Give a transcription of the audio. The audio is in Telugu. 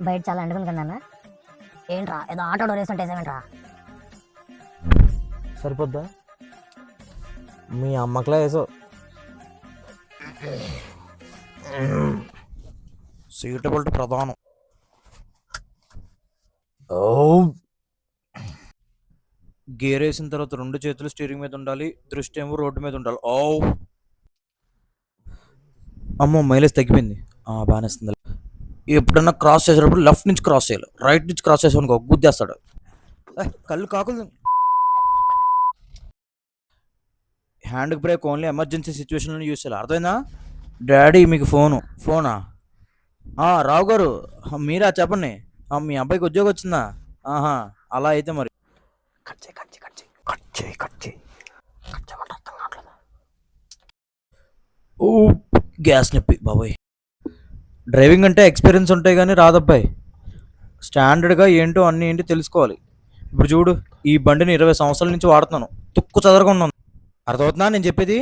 బయట చాలా అంటుకుంది కదన్న. ఏంట్రా ఏదో ఆటో డోర్ వేసుకుంటేసేమంట్రా? సరిపోద్దా? మీ అమ్మకలా వేసో. సీట్ బెల్ట్ ప్రధానం. గేర్ వేసిన తర్వాత 2 చేతులు స్టీరింగ్ మీద ఉండాలి, దృష్టి ఏమో రోడ్డు మీద ఉండాలి. అమ్మో మైలేజ్ తగ్గిపోయింది. బాగానే వస్తుంది. ఎప్పుడన్నా క్రాస్ చేసేటప్పుడు లెఫ్ట్ నుంచి క్రాస్ చేయాలి, రైట్ నుంచి క్రాస్ చేసామనుకో గుద్దేస్తాడు. కళ్ళు కాకులు. హ్యాండ్ బ్రేక్ ఓన్లీ ఎమర్జెన్సీ సిచ్యువేషన్లో యూస్ చేయాలి, అర్థమైందా? డాడీ మీకు ఫోనా? రావు గారు మీరా, చెప్పండి. మీ అబ్బాయికి ఉద్యోగం వచ్చిందా? అలా అయితే మరి గ్యాస్ నొప్పి బాబాయ్. డ్రైవింగ్ అంటే ఎక్స్పీరియన్స్ ఉంటాయి కానీ రాదబ్బాయి. స్టాండర్డ్గా ఏంటో అన్నీ ఏంటి తెలుసుకోవాలి. ఇప్పుడు చూడు, ఈ బండిని 20 సంవత్సరాల నుంచి వాడుతున్నాను, తుక్కు చదరకుండా ఉంది. అర్థమవుతుందా నేను చెప్పేది?